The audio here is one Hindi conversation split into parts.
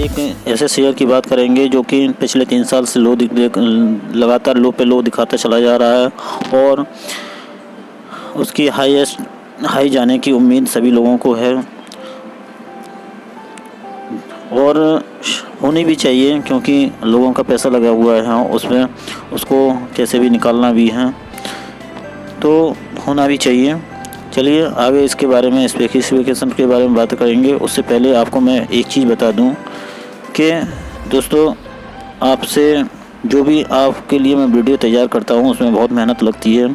एक ऐसे शेयर की बात करेंगे जो कि पिछले 3 साल से लगातार लो पे लो दिखाता चला जा रहा है और उसकी हाई जाने की उम्मीद सभी लोगों को है और होनी भी चाहिए, क्योंकि लोगों का पैसा लगा हुआ है उसमें, उसको कैसे भी निकालना भी है, तो होना भी चाहिए। चलिए आगे इसके बारे में, स्पेसिफिकेशन के बारे में बात करेंगे। उससे पहले आपको मैं एक चीज़ बता दूं कि दोस्तों, आपसे जो भी आपके लिए मैं वीडियो तैयार करता हूं उसमें बहुत मेहनत लगती है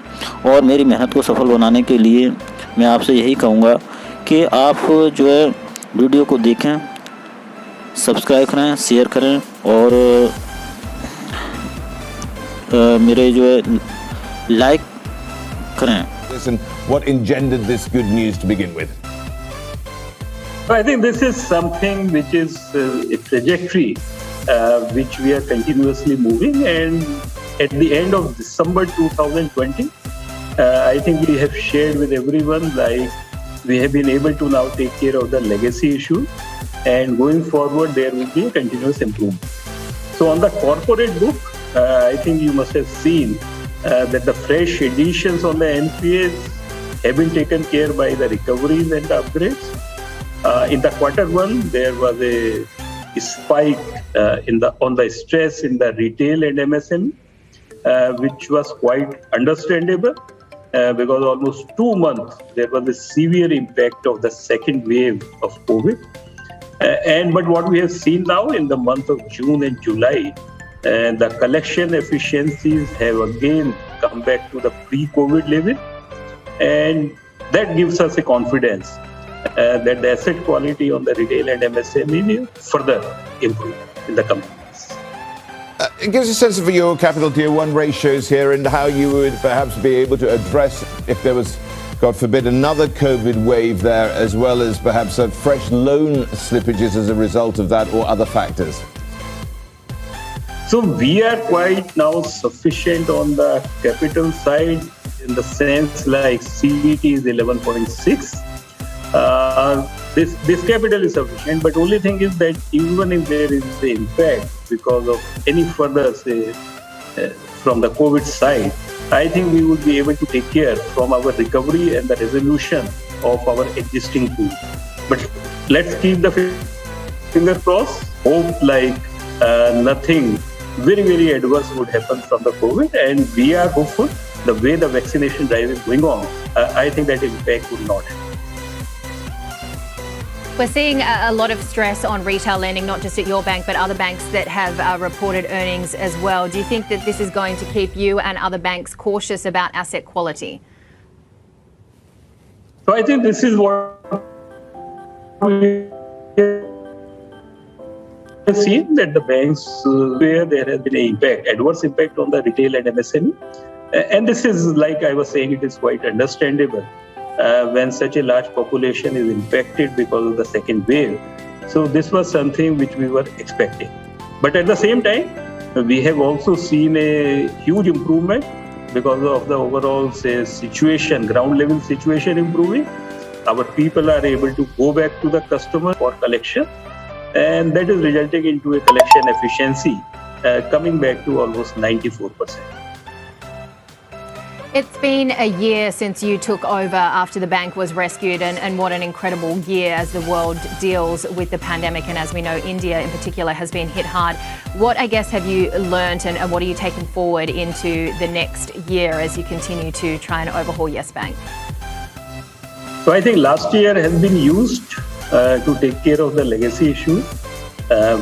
और मेरी मेहनत को सफल बनाने के लिए मैं आपसे यही कहूँगा कि आप जो है वीडियो को देखें, सब्सक्राइब करें, शेयर करें और मेरे जो है लाइक करें। Listen, what engendered this good news to begin with? I think this is something which is a trajectory which we are continuously moving, and at the end of December 2020, I think we have shared with everyone like we have been able to now take care of the legacy issue, and going forward there will be a continuous improvement. So on the corporate book, I think you must have seen that the fresh additions on the NPAs have been taken care by the recoveries and the upgrades. In the Q1, there was a spike on the stress in the retail and MSME, which was quite understandable because almost 2 months there was a severe impact of the second wave of COVID. But what we have seen now in the month of June and July, and the collection efficiencies have again come back to the pre-COVID level, and that gives us a confidence that the asset quality on the retail and MSME will further improve in the coming months. It gives a sense of your capital tier 1 ratios here and how you would perhaps be able to address if there was, God forbid, another COVID wave there, as well as perhaps fresh loan slippages as a result of that or other factors. So we are quite now sufficient on the capital side, in the sense like CET is 11.6. This capital is sufficient, but only thing is that even if there is the impact because of any further, say, from the COVID side, I think we would be able to take care from our recovery and the resolution of our existing pool. But let's keep the finger crossed. Hope like nothing very adverse would happen from the COVID, and we are hopeful the way the vaccination drive is going on, I think that impact would not happen. We're seeing a lot of stress on retail lending, not just at your bank, but other banks that have reported earnings as well. Do you think that this is going to keep you and other banks cautious about asset quality? So I think this is what we have seen, that the banks where there has been an impact, adverse impact on the retail and MSME. And this is, like I was saying, it is quite understandable when such a large population is impacted because of the second wave. So this was something which we were expecting. But at the same time, we have also seen a huge improvement because of the overall, say, situation, ground level situation improving. Our people are able to go back to the customer for collection, and that is resulting into a collection efficiency coming back to almost 94%. It's been a year since you took over after the bank was rescued, and what an incredible year as the world deals with the pandemic. And as we know, India in particular has been hit hard. What, I guess, have you learnt, and what are you taking forward into the next year as you continue to try and overhaul Yes Bank? So I think last year has been used to take care of the legacy issues,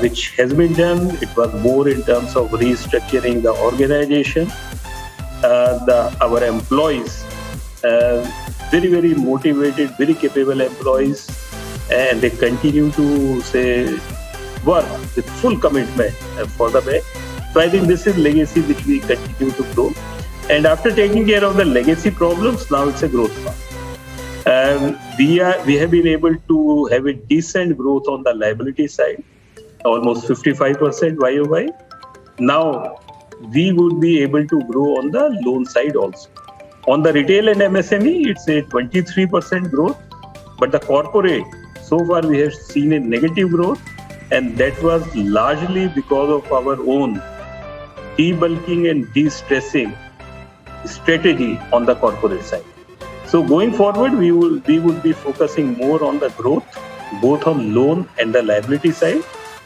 which has been done. It was more in terms of restructuring the organization. Our employees, very motivated, very capable employees, and they continue to, say, work with full commitment for the bank. So I think this is legacy which we continue to grow. And after taking care of the legacy problems, now it's a growth path. We have been able to have a decent growth on the liability side, almost 55% YOY. Now we would be able to grow on the loan side also. On the retail and MSME, it's a 23% growth, but the corporate, so far we have seen a negative growth, and that was largely because of our own debulking and de-stressing strategy on the corporate side. So going forward, we would be focusing more on the growth, both on loan and the liability side.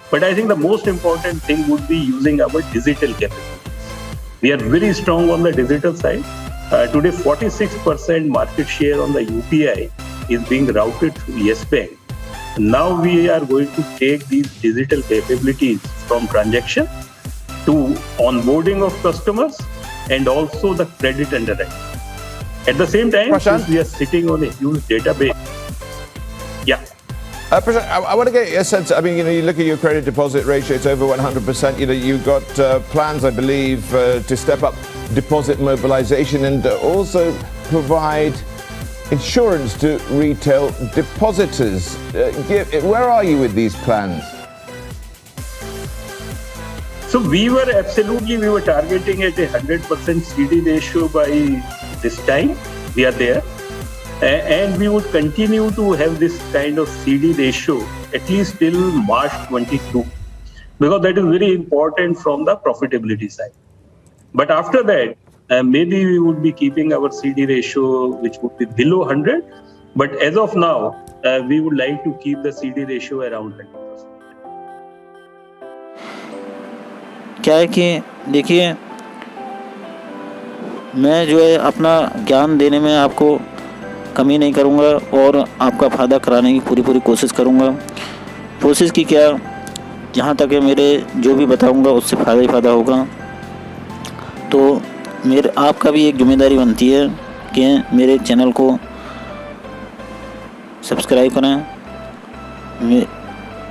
But I think the most important thing would be using our digital capabilities. We are very strong on the digital side. Today, 46% market share on the UPI is being routed through Yes Bank. Now we are going to take these digital capabilities from transaction to onboarding of customers and also the credit underwriting. At the same time, Prashant? since we are sitting on a huge database. Yeah. Prashant, I want to get a sense. I mean, you look at your credit deposit ratio; it's over 100%. You've got plans, I believe, to step up deposit mobilization and also provide insurance to retail depositors. Where are you with these plans? So we were targeting at a 100% CD ratio by this time. We are there. And we would continue to have this kind of CD ratio at least till March 22, because that is very important from the profitability side. But after that, maybe we would be keeping our CD ratio, which would be below 100. But as of now, we would like to keep the CD ratio around 100%. क्या है कि देखिए, मैं जो है अपना ज्ञान देने में आपको कमी नहीं करूँगा और आपका फ़ायदा कराने की पूरी कोशिश करूँगा। कोशिश की क्या, जहाँ तक है मेरे जो भी बताऊँगा उससे फ़ायदा ही फ़ायदा होगा। तो आपका भी एक जिम्मेदारी बनती है कि मेरे चैनल को सब्सक्राइब करें।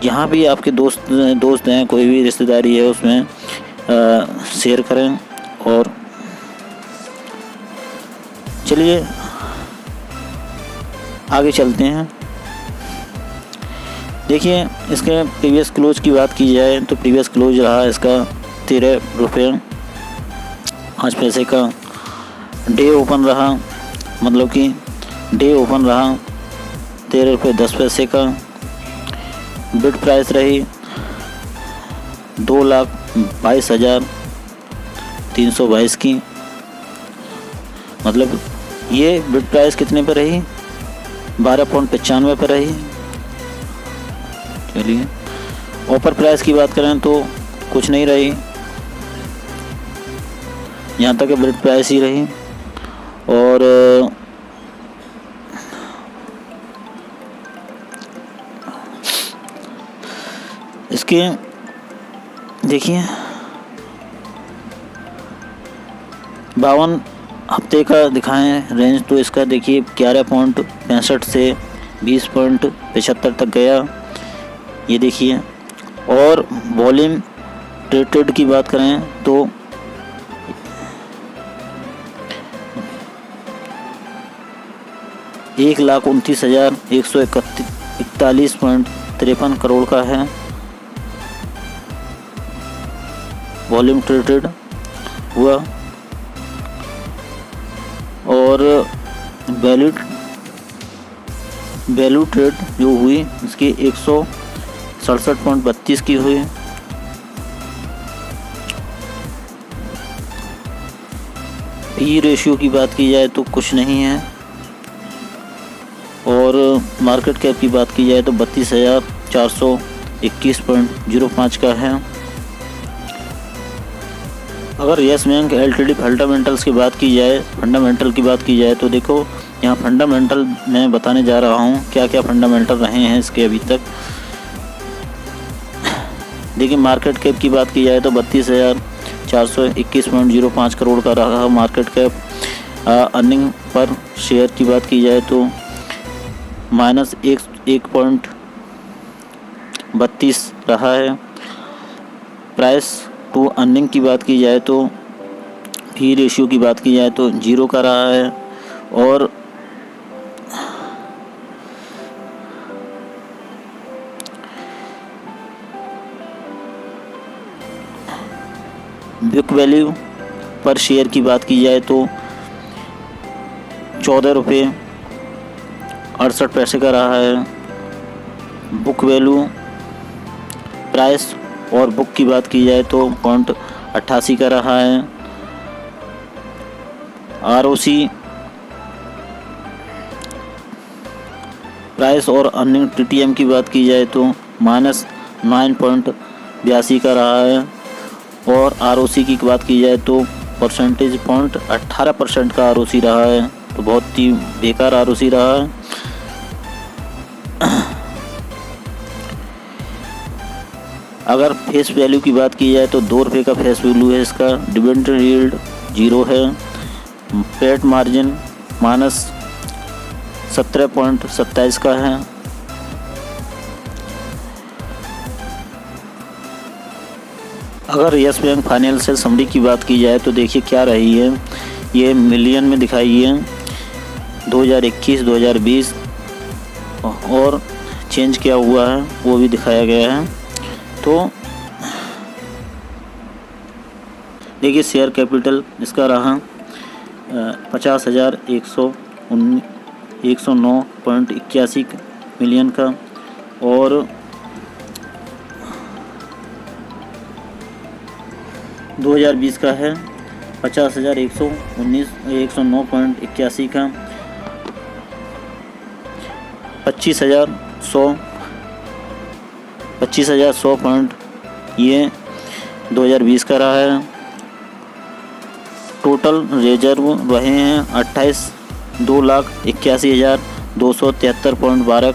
जहाँ भी आपके दोस्त हैं, कोई भी रिश्तेदारी है, उसमें शेयर करें। और चलिए आगे चलते हैं। देखिए, इसके प्रीवियस क्लोज की बात की जाए तो प्रीवियस क्लोज रहा इसका 13 रुपये 5 पैसे का। डे ओपन रहा, मतलब कि डे ओपन रहा 13 रुपये 10 पैसे का। बिड प्राइस रही 2,22,322 की। मतलब ये बिड प्राइस कितने पर रही? 12.95 पर रही। चलिए, ऑफर प्राइस की बात करें तो कुछ नहीं रही, यहाँ तक बिड प्राइस ही रही। और इसके देखिए 52 हफ्ते का दिखाएं रेंज, तो इसका देखिए 11.65 से 20.75 तक गया, ये देखिए। और वॉल्यूम ट्रेडेड की बात करें तो $1,29,141.53 करोड़ का है वॉल्यूम ट्रेडेड हुआ। और वैल्यू ट्रेड जो हुई इसकी 167.32 की हुई। पी रेशियो की बात की जाए तो कुछ नहीं है। और मार्केट कैप की बात की जाए तो 32,421.05 का है। अगर यस बैंक एलटीडी फंडामेंटल की बात की जाए तो देखो, यहाँ फंडामेंटल मैं बताने जा रहा हूँ क्या क्या फंडामेंटल रहे हैं इसके अभी तक। देखिए, मार्केट कैप की बात की जाए तो 32,421.05 करोड़ का रहा market cap. Earning per share की बात की जाए तो -1.32 रहा है। प्राइस टू अर्निंग की बात की जाए तो, पी रेशियो की बात की जाए तो 0 का रहा है। और बुक वैल्यू पर शेयर की बात की जाए तो 14 रुपये 68 पैसे का रहा है। बुक वैल्यू प्राइस और बुक की बात की जाए तो 0.88 का रहा है। ROC प्राइस और अर्निंग TTM की बात की जाए तो -9.82 का रहा है। और ROC की बात की जाए तो परसेंटेज 18% का ROC रहा है, तो बहुत ही बेकार ROC रहा है। अगर फेस वैल्यू की बात की जाए तो 2 रुपये का फेस वैल्यू है इसका। डिविडेंड यील्ड 0 है। पेट मार्जिन -17.27 का है। अगर यस बैंक फाइनेंशियल समरी की बात की जाए तो देखिए क्या रही है, ये मिलियन में दिखाई है 2021, 2020 और चेंज क्या हुआ है वो भी दिखाया गया है। तो देखिए शेयर कैपिटल इसका रहा 50,109.81 मिलियन का। और 2020 का है 50,109.81 का। 25,100 पॉइंट ये 2020 का रहा है। टोटल रिजर्व रहे हैं 2,81,273.12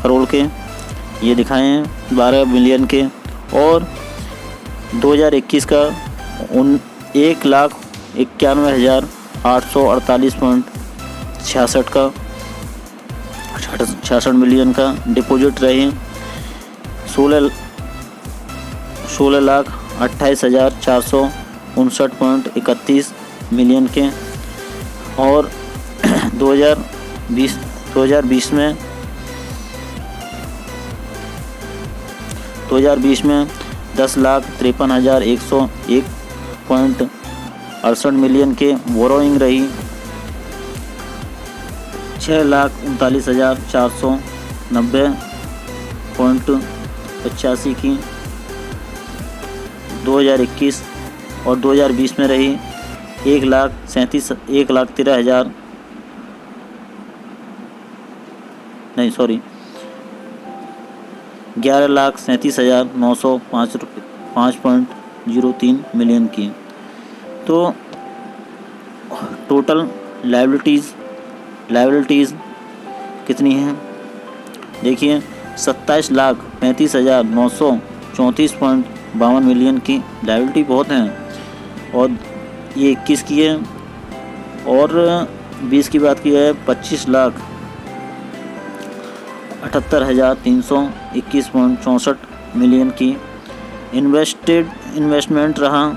करोड़ के, ये दिखाए हैं 12 मिलियन के। और 2021 का 1,91,848.66 का 66 मिलियन का डिपॉजिट रहे 16,28,459.31 मिलियन के। और 2020 में 10,53,101.68 मिलियन के बोरोइंग रही। 6,39,490.85 की 2021 और 2020 में रही 11,37,905.03 मिलियन की। तो टोटल लायबिलिटीज़ कितनी हैं देखिए 27,35,934.52 मिलियन की लायबिलिटी बहुत हैं। और ये 21 की है। और 20 की बात की है 25,78,321.64 मिलियन की। इन्वेस्टमेंट रहा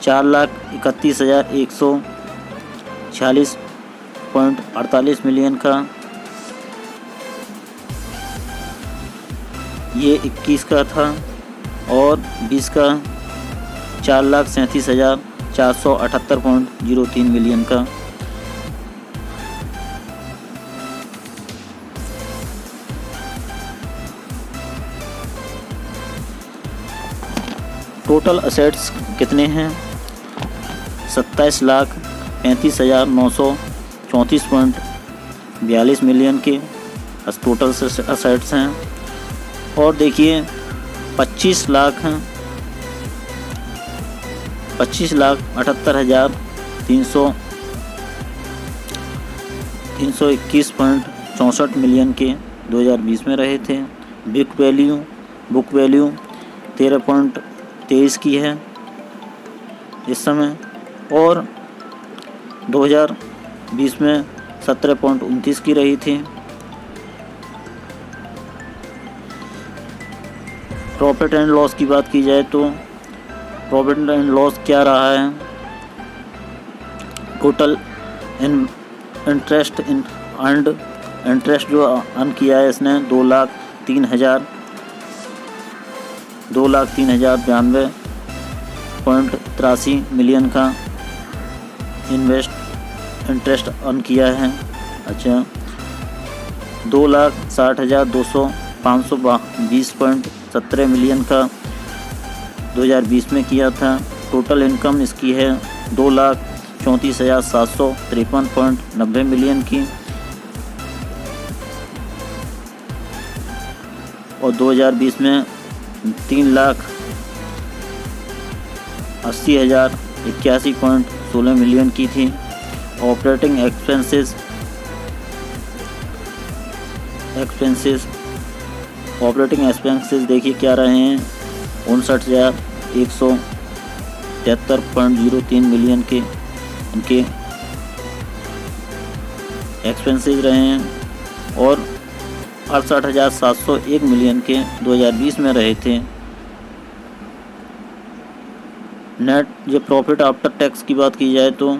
4,31,146.48 मिलियन का, ये 21 का था। और 20 का 4,37,478.03 मिलियन का। टोटल असेट्स कितने हैं 27,35,934.42 मिलियन के टोटल असेट्स हैं। और देखिए 25 लाख हैं 25,78,321.64 मिलियन के 2020 में रहे थे। बुक वैल्यू 13.23 की है इस समय। और 2020 में 17.29 की रही थी। प्रॉफिट एंड लॉस की बात की जाए तो प्रॉफिट एंड लॉस क्या रहा है, टोटल इंटरेस्ट जो अर्न किया है इसने 2,03,092.83 मिलियन का इंटरेस्ट अर्न किया है। अच्छा 2,60,200 520.17 मिलियन का 2020 में किया था। टोटल इनकम इसकी है 2,34,753.90 मिलियन की, और 2020 में 3,80,081.16 मिलियन की थी। ऑपरेटिंग एक्सपेंसेस देखिए क्या रहे हैं, 59,173.03 मिलियन के इनके एक्सपेंसेस रहे हैं, और 68,701 मिलियन के 2020 में रहे थे। नेट जो प्रॉफिट आफ्टर टैक्स की बात की जाए तो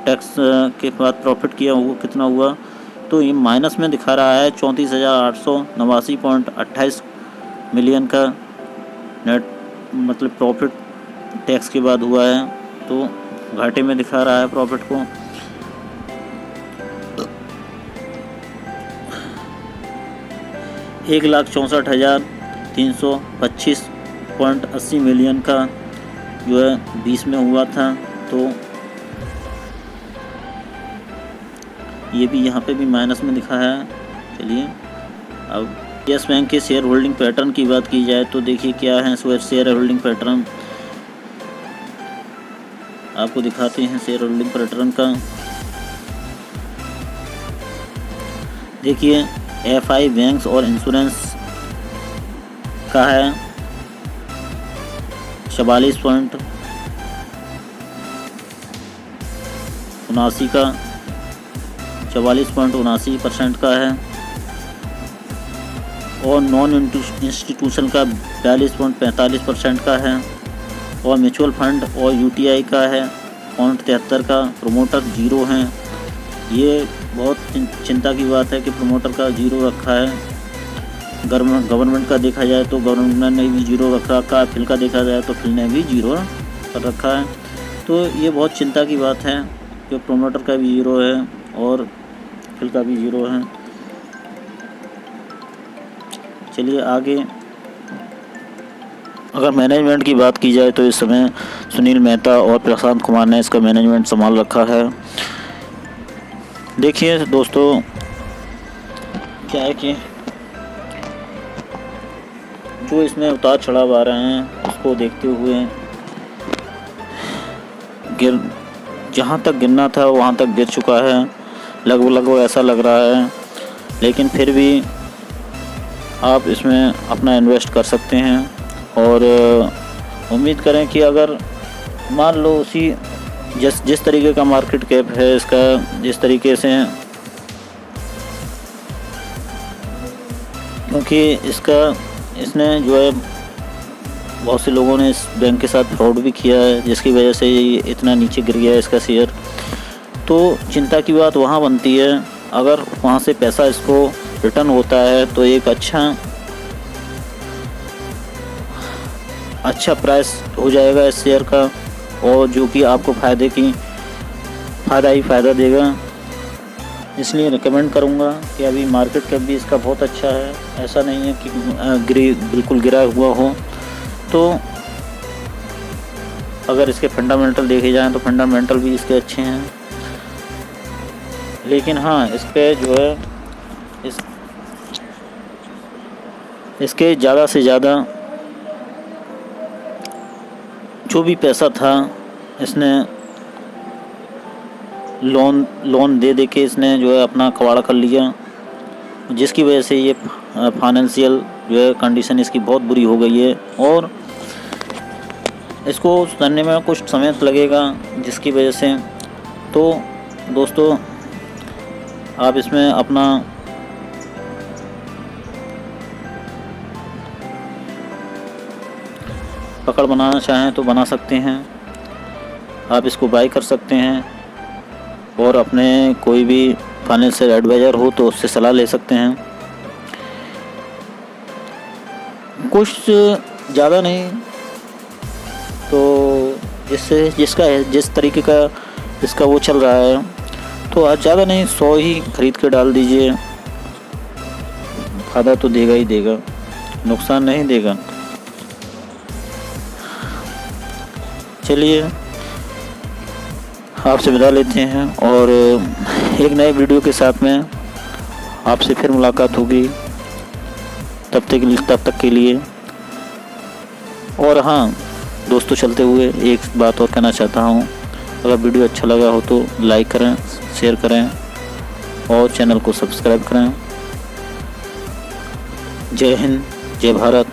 टैक्स के बाद प्रॉफिट किया वो कितना हुआ, तो ये माइनस में दिखा रहा है 34,889.28 मिलियन का नेट मतलब प्रॉफिट टैक्स के बाद हुआ है, तो घाटे में दिखा रहा है प्रॉफिट को। एक 1,64,325.80 मिलियन का जो है 20 में हुआ था, तो ये भी यहाँ पे भी माइनस में दिखा है। चलिए अब यस बैंक के शेयर होल्डिंग पैटर्न की बात की जाए तो देखिए क्या है शेयर होल्डिंग पैटर्न, आपको दिखाते हैं शेयर होल्डिंग पैटर्न का। देखिए एफआई बैंक्स और इंश्योरेंस का है 44.79% का है, और नॉन इंस्टीट्यूशन का 42.45% का है, और म्यूचुअल फंड और यूटीआई का है 0.73 का। प्रोमोटर जीरो हैं, ये बहुत चिंता की बात है कि प्रोमोटर का जीरो रखा है। गवर्नमेंट का देखा जाए तो गवर्नमेंट ने भी जीरो रखा, फिल का देखा जाए तो फिल ने भी जीरो कर रखा है, तो ये बहुत चिंता की बात है कि प्रोमोटर का भी जीरो है और फिल का भी जीरो है। चलिए आगे, अगर मैनेजमेंट की बात की जाए तो इस समय सुनील मेहता और प्रशांत कुमार ने इसका मैनेजमेंट संभाल रखा है। देखिए दोस्तों क्या है कि जो इसमें उतार चढ़ाव आ रहे हैं उसको देखते हुए जहाँ तक गिरना था वहाँ तक गिर चुका है, लगभग ऐसा लग रहा है, लेकिन फिर भी आप इसमें अपना इन्वेस्ट कर सकते हैं, और उम्मीद करें कि अगर मान लो उसी जिस तरीके का मार्केट कैप है इसका, जिस तरीके से, क्योंकि इसने जो है बहुत से लोगों ने इस बैंक के साथ फ्रॉड भी किया है, जिसकी वजह से ये इतना नीचे गिर गया है इसका शेयर। तो चिंता की बात वहाँ बनती है, अगर वहाँ से पैसा इसको रिटर्न होता है तो एक अच्छा प्राइस हो जाएगा इस शेयर का, और जो कि आपको फ़ायदा देगा। इसलिए रिकमेंड करूँगा कि अभी मार्केट कैप भी इसका बहुत अच्छा है, ऐसा नहीं है कि बिल्कुल गिरा हुआ हो। तो अगर इसके फंडामेंटल देखे जाएं तो फंडामेंटल भी इसके अच्छे हैं, लेकिन हाँ इसके जो है इसके ज़्यादा से ज़्यादा जो भी पैसा था इसने लोन दे के इसने जो है अपना कबाड़ा कर लिया, जिसकी वजह से ये फाइनेंशियल जो है कंडीशन इसकी बहुत बुरी हो गई है, और इसको सुधरने में कुछ समय लगेगा, जिसकी वजह से तो दोस्तों आप इसमें अपना पकड़ बनाना चाहें तो बना सकते हैं, आप इसको बाय कर सकते हैं, और अपने कोई भी फाइनेंशियल एडवाइज़र हो तो उससे सलाह ले सकते हैं। कुछ ज़्यादा नहीं तो जिस तरीके का इसका वो चल रहा है, तो आज ज़्यादा नहीं 100 ही खरीद के डाल दीजिए, फ़ायदा तो देगा ही देगा, नुकसान नहीं देगा। चलिए आपसे विदा लेते हैं और एक नए वीडियो के साथ में आपसे फिर मुलाकात होगी। तब तक के लिए। और हाँ दोस्तों, चलते हुए एक बात और कहना चाहता हूँ, अगर वीडियो अच्छा लगा हो तो लाइक करें, शेयर करें और चैनल को सब्सक्राइब करें। जय हिंद, जय भारत।